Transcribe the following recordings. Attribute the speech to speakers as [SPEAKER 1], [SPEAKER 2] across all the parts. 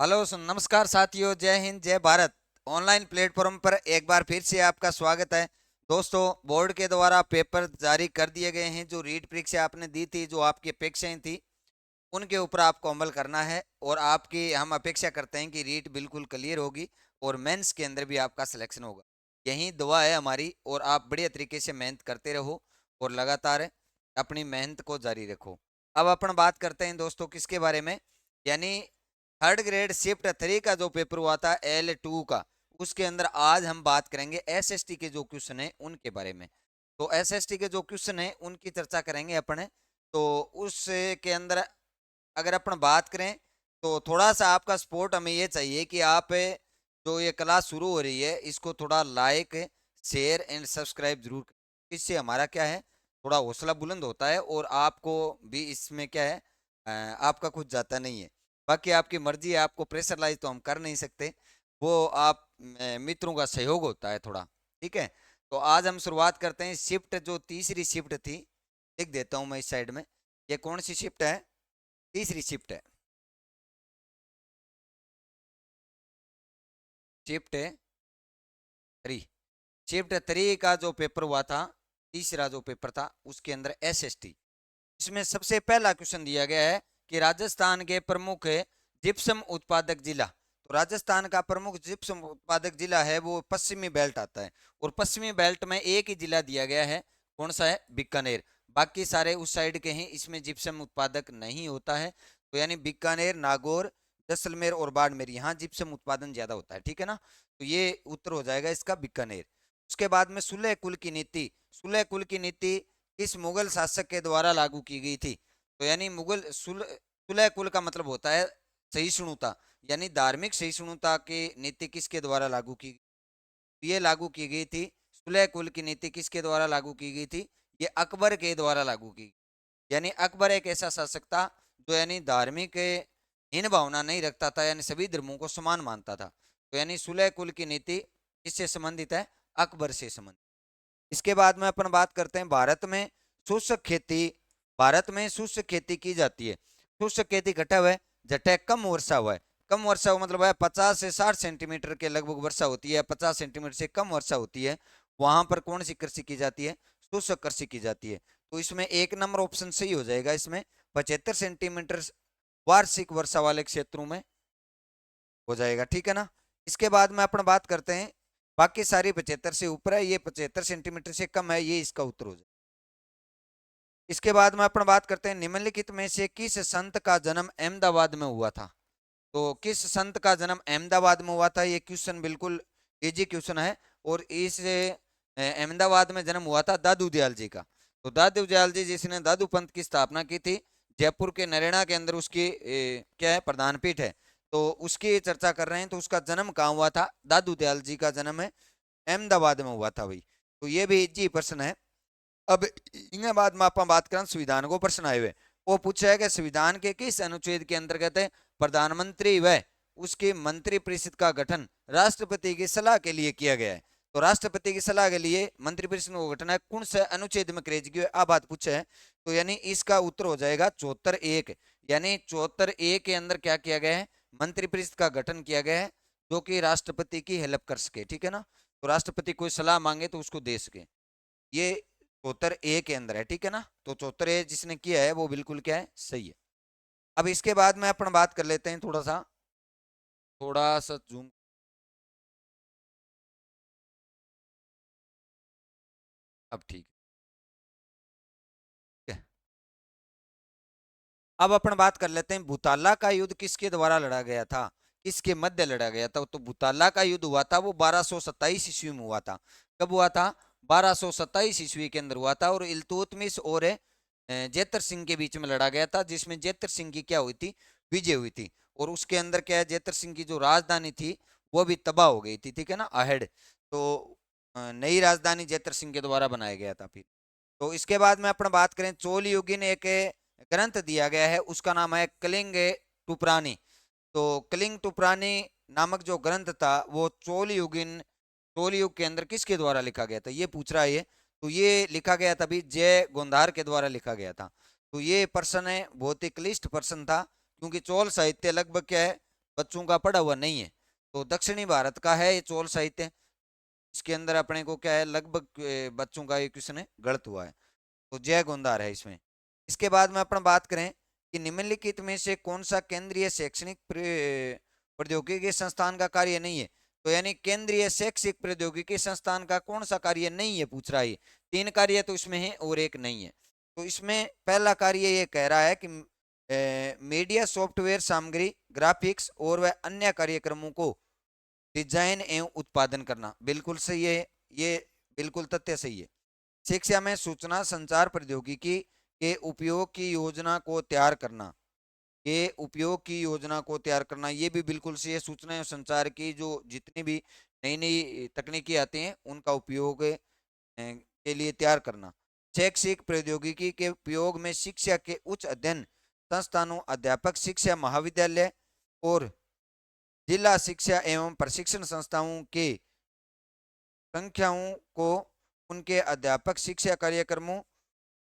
[SPEAKER 1] Hello नमस्कार साथियों, जय हिंद जय भारत। ऑनलाइन प्लेटफॉर्म पर एक बार फिर से आपका स्वागत है। दोस्तों, बोर्ड के द्वारा पेपर जारी कर दिए गए हैं। जो रीट परीक्षा आपने दी थी, जो आपकी अपेक्षाएं थी, उनके ऊपर आपको अमल करना है। और आपकी हम अपेक्षा करते हैं कि रीट बिल्कुल क्लियर होगी और मेंस के अंदर भी आपका सिलेक्शन होगा। यही दुआ है हमारी। और आप बढ़िया तरीके से मेहनत करते रहो और लगातार अपनी मेहनत को जारी रखो। अब अपन बात करते हैं दोस्तों किसके बारे में, यानी थर्ड ग्रेड शिफ्ट 3 का जो पेपर हुआ था L2 का, उसके अंदर आज हम बात करेंगे SST के जो क्वेश्चन है उनके बारे में। तो SST के जो क्वेश्चन है उनकी चर्चा करेंगे अपने। तो उसके अंदर अगर अपन बात करें तो थोड़ा सा आपका सपोर्ट हमें ये चाहिए कि आप जो ये क्लास शुरू हो रही है इसको थोड़ा लाइक, शेयर एंड सब्सक्राइब जरूर करें। इससे हमारा क्या है, थोड़ा हौसला बुलंद होता है और आपको भी इसमें क्या है, आपका कुछ जाता नहीं है। बाकी आपकी मर्जी है, आपको प्रेशराइज तो हम कर नहीं सकते, वो आप मित्रों का सहयोग होता है थोड़ा। ठीक है, तो आज हम शुरुआत करते हैं। शिफ्ट जो तीसरी शिफ्ट थी, लिख देता हूँ मैं इस साइड में। ये कौन सी शिफ्ट है? तीसरी शिफ्ट है, शिफ्ट 3। शिफ्ट 3 का जो पेपर हुआ था, तीसरा जो पेपर था, उसके अंदर SST, इसमें सबसे पहला क्वेश्चन दिया गया है कि राजस्थान के प्रमुख जिप्सम उत्पादक जिला। तो राजस्थान का प्रमुख जिप्सम उत्पादक जिला है वो पश्चिमी बेल्ट आता है। और पश्चिमी बेल्ट में एक ही जिला दिया गया है, कौन सा है? बीकानेर। बाकी सारे उस साइड के हैं, इसमें जिप्सम उत्पादक नहीं होता है। तो यानी बीकानेर, नागौर, जैसलमेर और बाड़मेर, यहाँ जिप्सम उत्पादन ज्यादा होता है। ठीक है ना, तो ये उत्तर हो जाएगा इसका बीकानेर। उसके बाद में सुलह कुल की नीति। सुलह कुल की नीति किस मुगल शासक के द्वारा लागू की गई थी? तो यानी मुगल सुलह कुल का मतलब होता है सहिष्णुता, यानी धार्मिक सहिष्णुता की नीति किसके द्वारा लागू की? ये लागू की गई थी, सुलह कुल की नीति किसके द्वारा लागू की गई थी? ये अकबर के द्वारा लागू की। यानी अकबर एक ऐसा शासक था जो यानी धार्मिक हीन भावना नहीं रखता था, यानी सभी धर्मों को समान मानता था। तो यानी सुलह कुल की नीति किससे संबंधित है? अकबर से संबंधित। इसके बाद में अपन बात करते हैं भारत में शुष्क खेती। भारत में शुष्क खेती की जाती है। शुष्क खेती घटा हुआ है, जटे कम वर्षा हुआ है। कम वर्षा हुआ मतलब है 50 से 60 सेंटीमीटर के लगभग वर्षा होती है, 50 सेंटीमीटर से कम वर्षा होती है। वहां पर कौन सी कृषि की जाती है? शुष्क कृषि की जाती है। तो इसमें एक नंबर ऑप्शन सही हो जाएगा। इसमें 75 सेंटीमीटर वार्षिक वर्षा वाले क्षेत्रों में हो जाएगा। ठीक है ना। इसके बाद में अपन बात करते हैं, बाकी सारी 75 से ऊपर है, ये 75 सेंटीमीटर से कम है, ये इसका उत्तर हो जाए। इसके बाद में अपन बात करते हैं निम्नलिखित में से किस संत का जन्म अहमदाबाद में हुआ था? तो किस संत का जन्म अहमदाबाद में हुआ था? ये क्वेश्चन बिल्कुल इजी क्वेश्चन है। और इस अहमदाबाद में जन्म हुआ था दादू दयाल जी का। तो दादू दयाल जी जिसने दादू पंथ की स्थापना की थी, जयपुर के नरेना के अंदर उसकी क्या है, प्रधान पीठ है। तो उसकी चर्चा कर रहे हैं। तो उसका जन्म कहाँ हुआ था? दादू दयाल जी का जन्म है अहमदाबाद में हुआ था भाई। तो ये भी इजी प्रश्न है। अब इनके बाद में आप बात करें संविधान को, प्रश्न आए हुए वो पूछा है कि संविधान के किस अनुच्छेद के अंतर्गत है प्रधानमंत्री व उसके मंत्री परिषद का गठन राष्ट्रपति की सलाह के लिए किया गया है? तो राष्ट्रपति की सलाह के लिए मंत्री परिषद को गठन है कौन से अनुच्छेद में करेज की आ बात पूछा है। तो यानी इसका उत्तर हो जाएगा 74(1). यानी 74(1) के अंदर क्या किया गया है? मंत्री परिषद का गठन किया गया है जो कि राष्ट्रपति की हेल्प कर सके। ठीक है ना, तो राष्ट्रपति कोई सलाह मांगे तो उसको दे सके। ये 74(a) के अंदर है। ठीक है ना, तो 74(a) जिसने किया है वो बिल्कुल क्या है, सही है। अब इसके बाद में अपन बात कर लेते हैं थोड़ा सा जूम। अब ठीक है। अब अपन बात कर लेते हैं भूताला का युद्ध किसके द्वारा लड़ा गया था, किसके मध्य लड़ा गया था? तो भूताला का युद्ध हुआ था वो 1227 ईस्वी में हुआ था। कब हुआ था? 1227 ईस्वी के अंदर हुआ था। और इल्तुतमिश और जेतर सिंह के बीच में लड़ा गया था, जिसमें जेतर सिंह की क्या हुई थी, विजय हुई थी। और उसके अंदर क्या है, जेतर सिंह की जो राजधानी थी वो भी तबाह हो गई थी। ठीक है ना, अहेड। तो नई राजधानी जेतर सिंह के द्वारा बनाया गया था फिर। तो इसके बाद में अपन बात करें चोल युगीन एक ग्रंथ दिया गया है, उसका नाम है कलिंग टुपरानी। तो कलिंग टुपरानी नामक जो ग्रंथ था वो चोल युग के अंदर किसके द्वारा लिखा गया था, ये पूछ रहा है ये। तो ये लिखा गया था भी जय गोंधार के द्वारा लिखा गया था। तो ये पर्सन है बहुत ही क्लिष्ट पर्सन था, क्योंकि चोल साहित्य लगभग क्या है बच्चों का पढ़ा हुआ नहीं है। तो दक्षिणी भारत का है ये चोल साहित्य। इसके अंदर अपने को क्या है, लगभग बच्चों का ये क्वेश्चन है गलत हुआ है, तो जय गोंधार है इसमें। इसके बाद में अपन बात करें कि निम्नलिखित में से कौन सा केंद्रीय शैक्षणिक प्रौद्योगिकी संस्थान का कार्य नहीं है। तो यानी केंद्रीय शैक्षिक प्रौद्योगिकी संस्थान का कौन सा कार्य नहीं है पूछ रहा है। 3 कार्य तो इसमें है और 1 नहीं है। तो इसमें पहला कार्य ये कह रहा है कि मीडिया सॉफ्टवेयर सामग्री, ग्राफिक्स और वह अन्य कार्यक्रमों को डिजाइन एवं उत्पादन करना, बिल्कुल सही है, ये बिल्कुल तथ्य सही है। शिक्षा में सूचना संचार प्रौद्योगिकी के उपयोग की योजना को तैयार करना, के उपयोग की योजना को तैयार करना, ये भी बिल्कुल सही है। सूचना एवं संचार की जो जितनी भी नई नई तकनीकी आती हैं उनका उपयोग के लिए तैयार करना। शैक्षिक प्रौद्योगिकी के उपयोग में शिक्षा के उच्च अध्ययन संस्थानों, अध्यापक शिक्षा महाविद्यालय और जिला शिक्षा एवं प्रशिक्षण संस्थाओं के संख्याओं को उनके अध्यापक शिक्षा कार्यक्रमों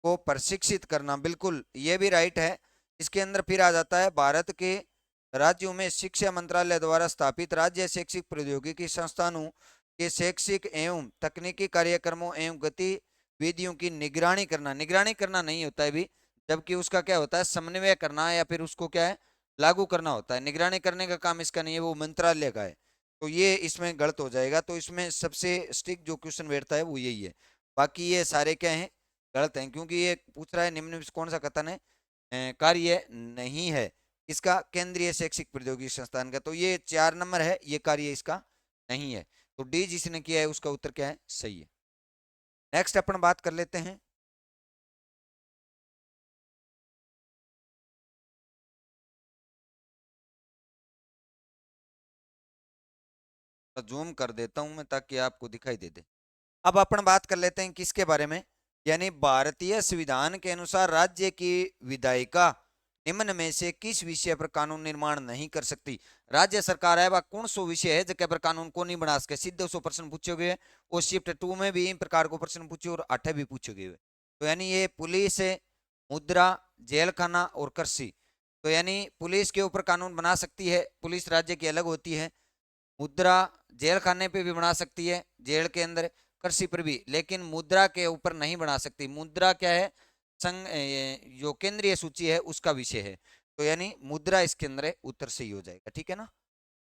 [SPEAKER 1] को प्रशिक्षित करना, बिल्कुल ये भी राइट है। इसके अंदर फिर आ जाता है भारत के राज्यों में शिक्षा मंत्रालय द्वारा स्थापित राज्य शैक्षिक प्रौद्योगिकी संस्थानों के शैक्षिक एवं तकनीकी कार्यक्रमों एवं गतिविधियों की निगरानी करना। निगरानी करना नहीं होता है भी, जबकि उसका क्या होता है, समन्वय करना या फिर उसको क्या है, लागू करना होता है। निगरानी करने का काम इसका नहीं है, वो मंत्रालय का है। तो ये इसमें गलत हो जाएगा। तो इसमें सबसे स्ट्रिक्ट जो क्वेश्चन बैठता है वो यही है। बाकी ये सारे क्या हैं, गलत हैं, क्योंकि ये पूछ रहा है निम्न में कौन सा कथन है कार्य नहीं है इसका केंद्रीय शैक्षिक प्रौद्योगिकी संस्थान का। तो ये 4 नंबर है, ये कार्य इसका नहीं है। तो डी जिसने किया है उसका उत्तर क्या है, सही है। नेक्स्ट अपन बात कर लेते हैं जूम कर देता हूं मैं ताकि आपको दिखाई दे दे। अब अपन बात कर लेते हैं किसके बारे में, यानी भारतीय संविधान के अनुसार राज्य की विधायिका निम्न में से किस विषय पर कानून निर्माण नहीं कर सकती। राज्य सरकार है वह कौन सो विषय है जगह पर कानून को नहीं बना सके। सीधे 100 प्रश्न पूछे गए और शिफ्ट 2 में भी इन प्रकार को प्रश्न पूछे और 8 भी पूछे गए। तो यानी ये पुलिस है, मुद्रा, जेल खाना और कृषि। तो यानी पुलिस के ऊपर कानून बना सकती है, पुलिस राज्य की अलग होती है। मुद्रा जेल खाने पे भी बना सकती है, जेल के अंदर, कृषि पर भी, लेकिन मुद्रा के ऊपर नहीं बना सकती। मुद्रा क्या है, संघ जो केंद्रीय सूची है उसका विषय है। तो यानी मुद्रा इसके अंदर उत्तर सही हो जाएगा, ठीक है ना।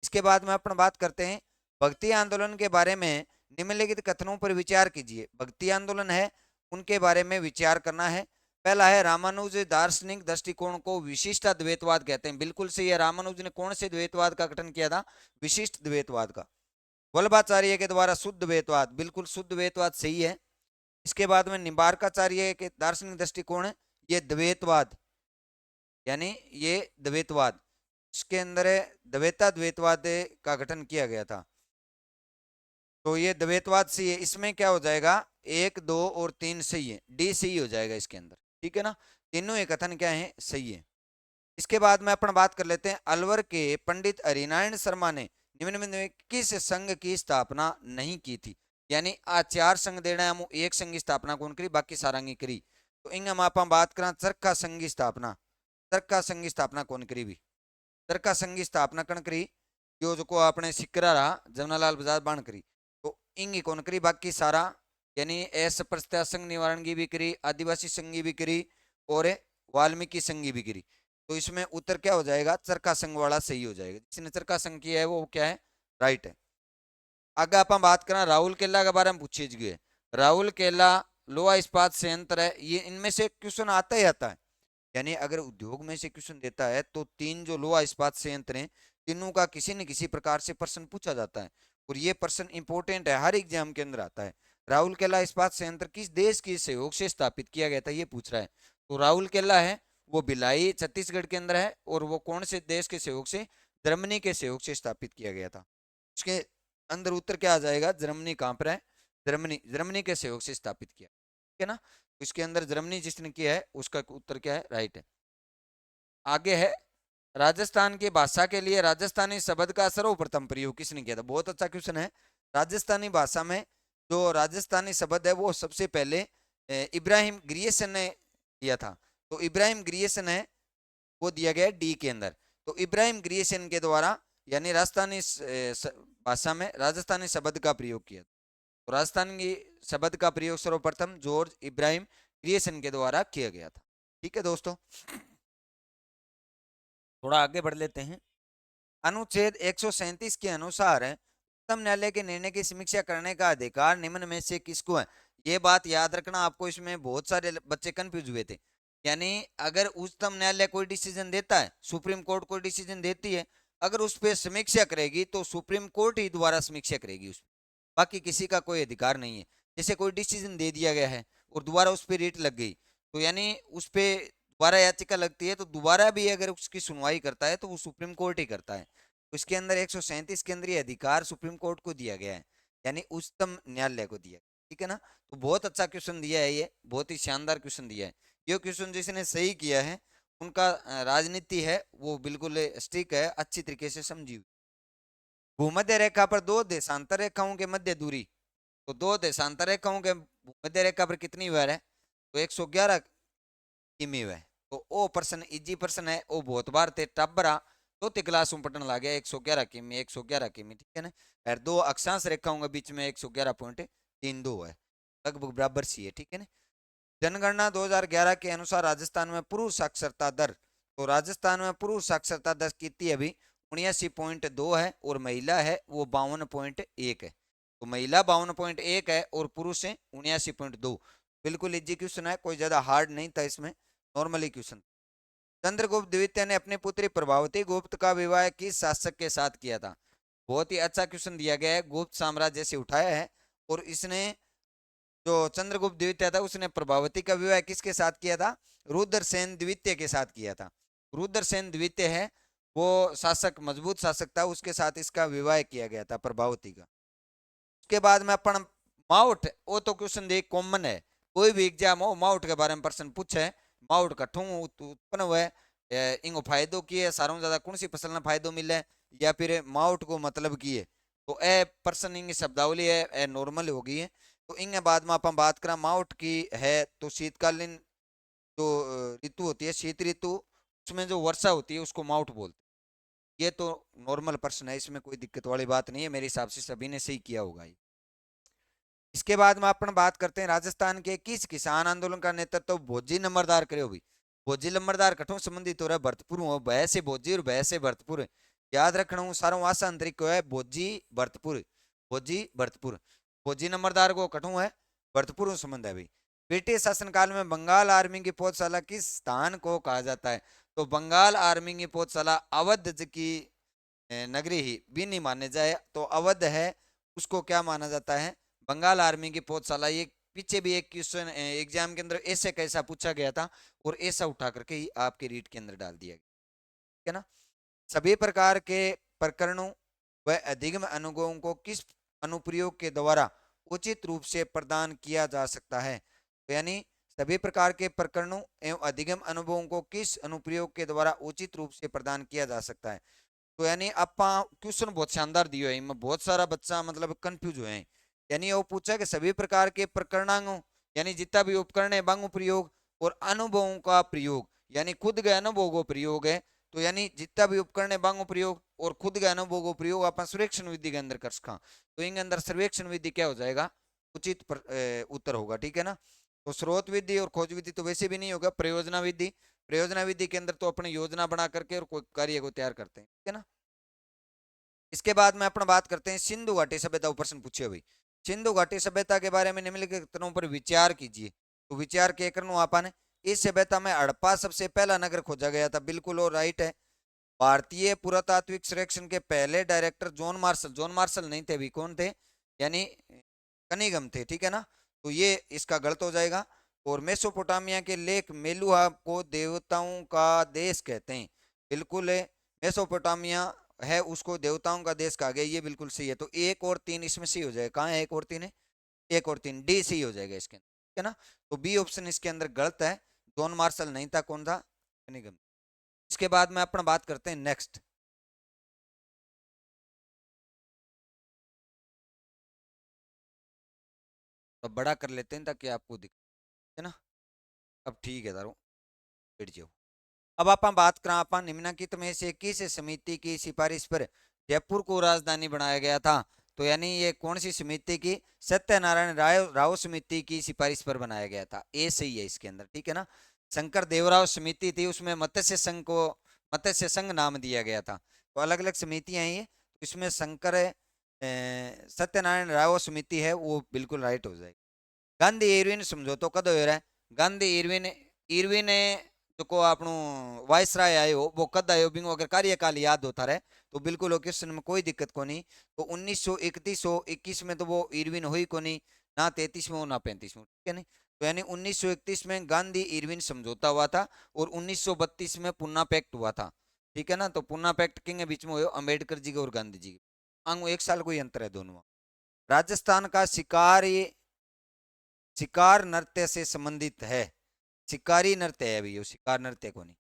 [SPEAKER 1] इसके बाद में अपन बात करते हैं भक्ति आंदोलन के बारे में। निम्नलिखित कथनों पर विचार कीजिए। भक्ति आंदोलन है उनके बारे में विचार करना है। पहला है रामानुज दार्शनिक दृष्टिकोण को विशिष्ट द्वैतवाद कहते हैं, बिल्कुल सही है। रामानुज ने कौन से द्वैतवाद का गठन किया था, विशिष्ट द्वैतवाद का। वल्लभाचार्य के द्वारा शुद्ध द्वैतवाद, बिल्कुल शुद्ध द्वैतवाद सही है। इसके बाद में निम्बार्काचार्य के दार्शनिक दृष्टिकोण है ये द्वैतवाद, यानी ये द्वैतवाद, इसके अंदर द्वैता द्वैतवाद का गठन किया गया था। तो ये द्वैतवाद सही है। इसमें क्या हो जाएगा, 1, 2 और 3 सही है, डी सही हो जाएगा इसके अंदर, ठीक है ना। तीनों ये कथन क्या है, सही है। इसके बाद में अपन बात कर लेते हैं अलवर के पंडित हरिनारायण शर्मा ने निम्न में किस संघ की स्थापना नहीं की थी। यानी आ 4 संघ देना है, हम एक संघ की स्थापना कौन करी, बाकी सारंगी करी। तो इन हम आप बात करें चरखा संघ की स्थापना, चरखा संघ की स्थापना कौन करी भी, चरखा संघ की स्थापना कौन करी, जो जो को आपने सिकरा रहा जमनालाल बजाज बाण करी। तो इंग कौन करी, बाकी सारा, यानी अस्पृश्यता संघ निवारण की भी करी, आदिवासी संघ की भी करी और वाल्मीकि संघ की भी करी। तो इसमें उत्तर क्या हो जाएगा, चरखा संघ वाला सही हो जाएगा। जिसने चरखा संघ किया है वो क्या है, राइट है। आगे आप बात करें राहुल केला के बारे में पूछे गए। राहुल केला लोहा इस्पात संयंत्र है, ये इनमें से क्वेश्चन आता ही आता है। यानी अगर उद्योग में से क्वेश्चन देता है तो 3 जो लोहा इस्पात संयंत्र हैं तीनों का किसी न किसी प्रकार से प्रश्न पूछा जाता है और ये प्रश्न इंपॉर्टेंट है, हर एग्जाम के अंदर आता है। राहुल केला इस्पात संयंत्र किस देश के सहयोग से स्थापित किया गया था, ये पूछ रहा है। तो राहुल केला है वो भिलाई छत्तीसगढ़ के अंदर है और वो कौन से देश के सहयोग से, जर्मनी के सहयोग से स्थापित किया गया था। उसके अंदर उत्तर क्या आ जाएगा, जर्मनी कहां पर है, जर्मनी, जर्मनी के सहयोग से स्थापित किया, ठीक है ना। तो इसके अंदर जर्मनी जिसने किया है उसका उत्तर क्या है, राइट है। आगे है राजस्थान की भाषा के लिए राजस्थानी शब्द का सर्वप्रथम प्रयोग किसने किया था। बहुत अच्छा क्वेश्चन है। राजस्थानी भाषा में जो राजस्थानी शब्द है वो सबसे पहले इब्राहिम ग्रियसन ने किया था। तो इब्राहिम ग्रियसन है वो दिया गया डी के अंदर। तो इब्राहिम ग्रियसन के द्वारा यानी राजस्थानी भाषा में राजस्थानी शब्द का प्रयोग किया। तो राजस्थानी शब्द का प्रयोग सर्वप्रथम जॉर्ज इब्राहिम क्रिएशन के द्वारा किया गया था। ठीक है दोस्तों, थोड़ा आगे बढ़ लेते हैं। अनुच्छेद 137 के अनुसार उच्चतम न्यायालय के निर्णय की समीक्षा करने का अधिकार निम्न में से किसको है? ये बात याद रखना, आपको इसमें बहुत सारे बच्चे कंफ्यूज हुए थे। यानी अगर उच्चतम न्यायालय कोई डिसीजन देता है, सुप्रीम कोर्ट कोई डिसीजन देती है, अगर उस पर समीक्षा करेगी तो सुप्रीम कोर्ट ही दोबारा समीक्षा करेगी उस, बाकी किसी का कोई अधिकार नहीं है। जैसे कोई डिसीजन दे दिया गया है और दोबारा उस पर रेट लग गई, तो यानी उस पर दोबारा याचिका लगती है, तो दोबारा भी अगर उसकी सुनवाई करता है तो वो सुप्रीम कोर्ट ही करता है। तो इसके अंदर 137 के अंदर ये अधिकार सुप्रीम कोर्ट को दिया गया है, यानी उच्चतम न्यायालय को दिया। ठीक है ना? तो बहुत अच्छा क्वेश्चन दिया है, ये बहुत ही शानदार क्वेश्चन दिया है। ये क्वेश्चन जिसने सही किया है उनका राजनीति है वो बिल्कुल स्टिक है, अच्छी तरीके से समझी हुई। भूमध्य रेखा पर दो देशांतर रेखाओं के मध्य दूरी, तो दो देशांतर रेखाओं के मध्य रेखा पर कितनी वैर है? तो 111 किमी है। तो ओ पर्सन इजी पर्सन है, ओ बहुत बार ते टबरा तो ते क्लास में पटन लग गया 111 किमी, 111 किमी। ठीक है ना? और दो अक्षांश रेखाओं के बीच में 111.32 है, लगभग बराबर सी है। ठीक है ना? जनगणना 2011 के अनुसार राजस्थान में पुरुष साक्षरता दर, तो राजस्थान में पुरुष साक्षरता दर कितनी है अभी? 79.2 है, और महिला है वो 52.1 है। तो महिला 52.1 है और पुरुष है 79.2। बिल्कुल इजी क्वेश्चन है, कोई ज्यादा हार्ड नहीं था इसमें, नॉर्मली क्वेश्चन। चंद्रगुप्त द्वितीय ने अपनी पुत्री प्रभावती गुप्त का विवाह किस शासक के साथ किया था? बहुत ही अच्छा क्वेश्चन दिया गया है, गुप्त साम्राज्य से उठाया है। और इसने जो चंद्रगुप्त द्वितीय था उसने प्रभावती का विवाह किसके साथ किया था? रुद्रसेन द्वितीय के साथ किया था। रुद्रसेन द्वितीय है वो शासक, मजबूत शासक था, उसके साथ इसका विवाह किया गया था प्रभावती का। उसके बाद में अपन माउट, वो तो क्वेश्चन देख कॉमन है, कोई भी एग्जाम हो माउट के बारे में प्रश्न पूछे, माउट कठों उत्पन्न हुए, इंगो फायदो की है, सारों ज्यादा कौन सी फसल ना फायदो मिले, या फिर माउट को मतलब की है। तो ए पर्सन इंग शब्दावली है, ए नॉर्मल होगी है। तो इंगे बाद में अपन बात करा माउट की है, तो शीतकालीन जो ऋतु होती है, शीत ऋतु, उसमें जो वर्षा होती है उसको माउट बोलते हैं। ये तो नॉर्मल प्रश्न है, इसमें कोई दिक्कत वाली बात नहीं है, मेरे हिसाब से सभी ने सही किया होगा ये। इसके बाद में अपन बात करते हैं राजस्थान के किस किसान आंदोलन का नेतृत्व भोजी नंबरदार करे भी? भोजी नंबरदार कठों संबंधित हो रहा है भरतपुर हो, भय से भोजी और भय से भरतपुर। याद रखना हूँ सारों आसान तरीको है, भोजी भरतपुर, भोजी भरतपुर। भोजी नंबरदार को कठों है, भरतपुर संबंध है भाई। ब्रिटिश शासनकाल में बंगाल आर्मी की पौधशाला किस स्थान को कहा जाता है? तो बंगाल आर्मी की पौधशाला अवध की नगरी ही भी नहीं माने जाए, तो अवध है उसको क्या माना जाता है? बंगाल आर्मी की पौधशाला। ये पीछे भी एक क्वेश्चन एग्जाम के अंदर ऐसे कैसा पूछा गया था, और ऐसा उठा करके ही आपके रीड के अंदर डाल दिया गया। ठीक है ना? सभी प्रकार के प्रकरणों व अधिगम अनुगों को किस अनुप्रयोग के द्वारा उचित रूप से प्रदान किया जा सकता है? तो यानी सभी प्रकार के प्रकरणों एवं अधिगम अनुभवों को किस अनुप्रयोग के द्वारा उचित रूप से प्रदान किया जा सकता है? तो यानी आपा क्वेश्चन बहुत शानदार दियो है, इनमें बहुत सारा बच्चा मतलब कंफ्यूज हुए हैं। यानी वो पूछा कि सभी प्रकार के प्रकरणांगों, यानी जितना भी उपकरण है बांगो प्रयोग, और अनुभवों का प्रयोग, यानी खुद के अनुभव को प्रयोग है। तो यानी जितना भी उपकरण है बांगो प्रयोग और खुद के अनुभव को प्रयोग अपन सर्वेक्षण विधि के अंदर कर सका, तो इनके अंदर सर्वेक्षण विधि क्या हो जाएगा? उचित उत्तर होगा। ठीक है ना? तो स्रोत विधि और खोज विधि तो वैसे भी नहीं होगा, प्रयोजना विधि। प्रयोजना विधि के अंदर तो अपने योजना बना करके और कोई कार्य को तैयार करते हैं। ठीक है ना? इसके बाद में अपन बात करते हैं सिंधु घाटी सभ्यता, प्रश्न पूछे भाई। सिंधु घाटी सभ्यता के बारे में निम्नलिखित कथनों पर विचार कीजिए। तो विचार के करनो आपने, इस सभ्यता में हड़प्पा सबसे पहला नगर खोजा गया था, बिल्कुल और राइट है। भारतीय पुरातात्विक सर्वेक्षण के पहले director John Marshall, John Marshall नहीं थे भी, कौन थे? यानी कनिगम थे। ठीक है ना? तो ये इसका गलत हो जाएगा। और मेसोपोटामिया के लेख मेलुहा को देवताओं का देश कहते हैं, बिल्कुल है। मेसोपोटामिया है उसको देवताओं का देश कहा गया, ये बिल्कुल सही है। तो एक और तीन इसमें सही हो जाएगा। कहाँ है एक और तीन है? एक और तीन डी सही हो जाएगा इसके अंदर। ठीक है ना? तो बी ऑप्शन इसके अंदर गलत है, जॉन मार्शल नहीं था, कौन था? कनिगम। इसके बाद में अपना बात करते हैं नेक्स्ट। तो बड़ा कर लेते हैं ताकि आपको दिखे, है ना? अब ठीक है तारो, बैठ जाओ। अब आप बात करें आप निम्नलिखित में से किस समिति की सिफारिश पर जयपुर को राजधानी बनाया गया था, तो यानी ये कौन सी समिति की, सत्यनारायण राव समिति की सिफारिश पर बनाया गया था, ए सही है इसके अंदर, ठीक है ना। शंकर देवराव समिति थी, उसमें मत्स्य संघ को मत्स्य संघ नाम दिया गया था। तो अलग अलग समितियां हैं ये, इसमें शंकर सत्यनारायण राव समिति है वो बिल्कुल राइट हो जाएगी। गांधी इरविन समझौतो कद हो रहा है, गांधी इरविन इरविन जो को आपनो वायसराय आयो वो कद आयो, बिंगो अगर कार्यकाल याद होता रहे तो बिल्कुल क्वेश्चन में कोई दिक्कत को नहीं। तो 1931 में तो वो इरविन हुई को नहीं, ना 33 में हो ना 35 में, ठीक है नहीं। तो यानी 1931 में गांधी इरविन समझौता हुआ था और 1932 में पुन्ना पैक्ट हुआ था, ठीक है ना। तो पुन्ना पैक्ट के बीच में हुए अम्बेडकर जी के और गांधी जी के आंगो 1 साल कोई अंतर है दोनों। राजस्थान का शिकार नृत्य से संबंधित है, शिकारी नृत्य है अभी, शिकार नृत्य को नहीं।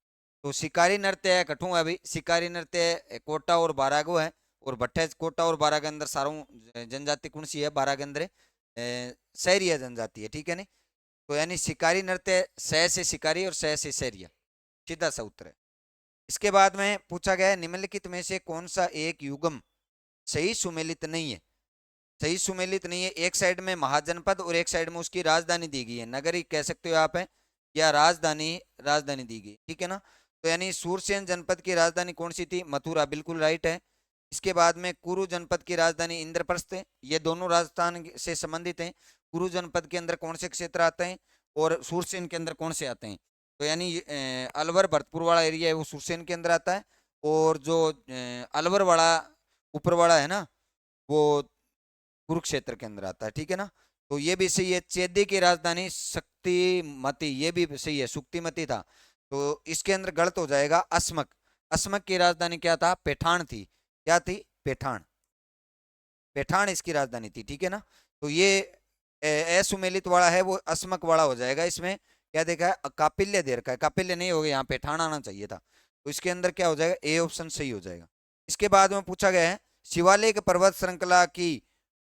[SPEAKER 1] तो शिकारी नृत्य है कठू है अभी, शिकारी नृत्य कोटा और बारह गो है, और भट्टे कोटा और बारह के अंदर सारों जनजाति कौन सी है, बारह के अंदर सहरिया जनजाति है, ठीक है नहीं। तो यानी शिकारी नृत्य सह से शिकारी और सह से सहरिया, सीधा सा उत्तर है। इसके बाद में पूछा गया है निम्नलिखित में से कौन सा एक युगम सही सुमेलित नहीं है, सही सुमेलित नहीं है। एक साइड में महाजनपद और एक साइड में उसकी राजधानी दी गई है, नगरी कह सकते हो आप है, या राजधानी राजधानी दी गई, ठीक है ना। तो यानी सूरसेन जनपद की राजधानी कौन सी थी, मथुरा, बिल्कुल राइट है। इसके बाद में कुरु जनपद की राजधानी इंद्रप्रस्थ है, ये दोनों राजस्थान से संबंधित हैं। कुरु जनपद के अंदर कौन से क्षेत्र आते हैं और सूरसेन के अंदर कौन से आते हैं, तो यानी अलवर भरतपुर वाला एरिया है वो सूरसेन के अंदर आता है, और जो अलवर वाला ऊपर वाला है ना वो कुरुक्षेत्र के अंदर आता है, ठीक है ना। तो ये भी सही है। चेदी की राजधानी शक्तिमती, ये भी सही है, सुक्तिमती था। तो इसके अंदर गलत हो जाएगा असमक, असमक की राजधानी क्या था, पेठान थी, क्या थी, पेठान, पेठान इसकी राजधानी थी, ठीक है ना। तो ये असुमेलित वाला है वो असमक वाला हो जाएगा। इसमें क्या देखा है, कापिल्य दे रखा है, कापिल्य नहीं हो गया, यहाँ पेठान आना चाहिए था। तो इसके अंदर क्या हो जाएगा, ए ऑप्शन सही हो जाएगा। इसके बाद में पूछा गया है शिवालिक पर्वत श्रृंखला की